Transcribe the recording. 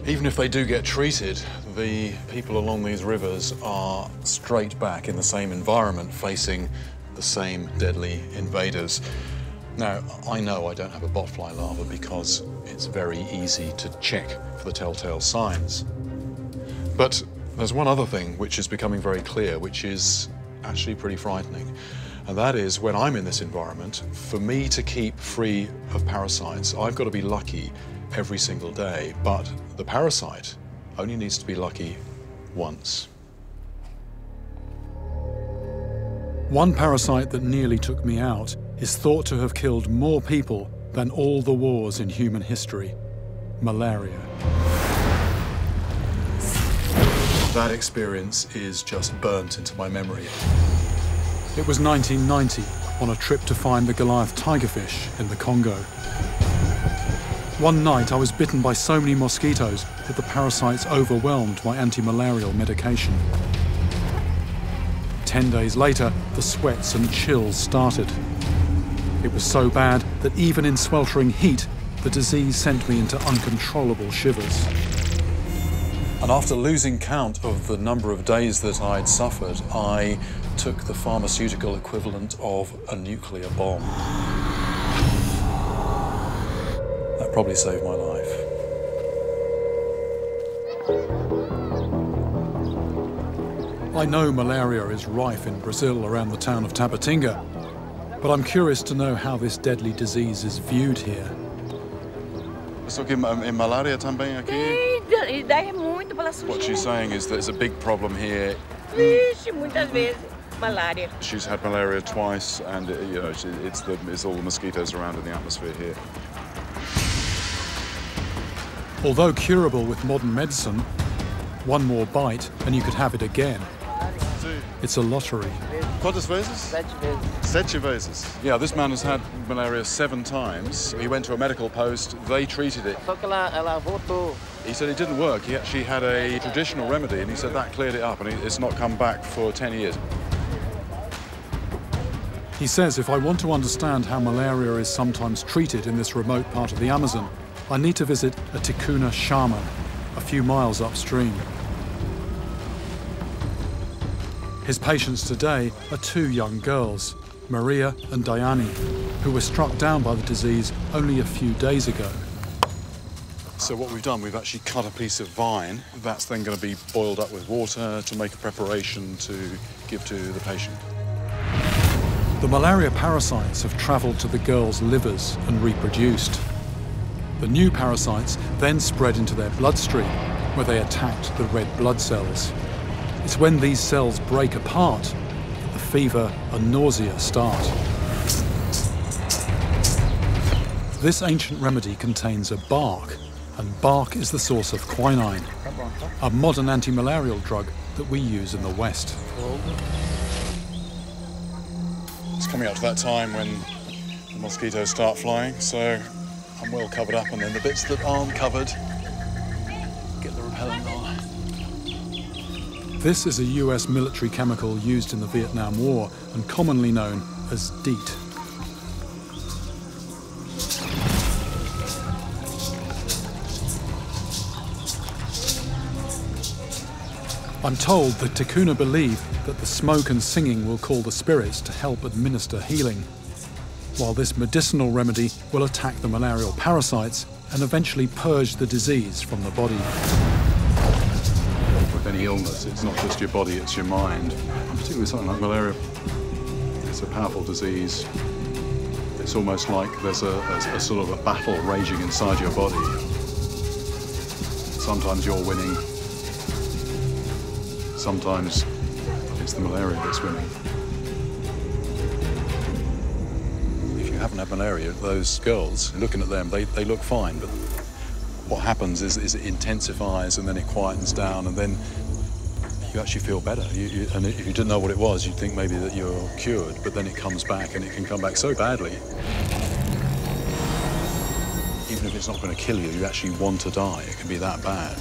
Even if they do get treated, the people along these rivers are straight back in the same environment, facing the same deadly invaders. Now, I know I don't have a botfly larva because it's very easy to check for the telltale signs. But there's one other thing which is becoming very clear, which is actually pretty frightening. And that is, when I'm in this environment, for me to keep free of parasites, I've got to be lucky every single day. But the parasite only needs to be lucky once. One parasite that nearly took me out is thought to have killed more people than all the wars in human history: malaria. That experience is just burnt into my memory. It was 1990, on a trip to find the Goliath tigerfish in the Congo. One night I was bitten by so many mosquitoes that the parasites overwhelmed my anti-malarial medication. 10 days later, the sweats and chills started. It was so bad that even in sweltering heat, the disease sent me into uncontrollable shivers. And after losing count of the number of days that I'd suffered, I took the pharmaceutical equivalent of a nuclear bomb. That probably saved my life. I know malaria is rife in Brazil around the town of Tabatinga, but I'm curious to know how this deadly disease is viewed here. So in Malaria também aqui? What she's saying is there's a big problem here. Muitas vezes malaria. She's had malaria twice, and you know, it's all the mosquitoes around in the atmosphere here. Although curable with modern medicine, one more bite and you could have it again. It's a lottery. Quantas vezes? 7 vezes. Yeah, this man has had malaria 7 times. He went to a medical post, they treated it. He said it didn't work. He actually had a traditional remedy, and he said that cleared it up, and it's not come back for 10 years. He says if I want to understand how malaria is sometimes treated in this remote part of the Amazon, I need to visit a Ticuna shaman a few miles upstream. His patients today are 2 young girls, Maria and Diane, who were struck down by the disease only a few days ago. So what we've done, we've actually cut a piece of vine. That's then going to be boiled up with water to make a preparation to give to the patient. The malaria parasites have travelled to the girls' livers and reproduced. The new parasites then spread into their bloodstream, where they attacked the red blood cells. It's when these cells break apart that the fever and nausea start. This ancient remedy contains a bark, and bark is the source of quinine, a modern anti-malarial drug that we use in the West. It's coming up to that time when the mosquitoes start flying, so I'm well covered up, and then the bits that aren't covered, get the repellent on. This is a US military chemical used in the Vietnam War and commonly known as DEET. I'm told the Ticuna believe that the smoke and singing will call the spirits to help administer healing, while this medicinal remedy will attack the malarial parasites and eventually purge the disease from the body. With any illness, it's not just your body, it's your mind. And particularly with something like malaria, it's a powerful disease. It's almost like there's a sort of a battle raging inside your body. Sometimes you're winning. Sometimes it's the malaria that's winning. If you haven't had malaria, those girls, looking at them, they look fine, but what happens is it intensifies and then it quietens down, and then you actually feel better. And if you didn't know what it was, you'd think maybe that you're cured, but then it comes back, and it can come back so badly. Even if it's not going to kill you, you actually want to die. It can be that bad.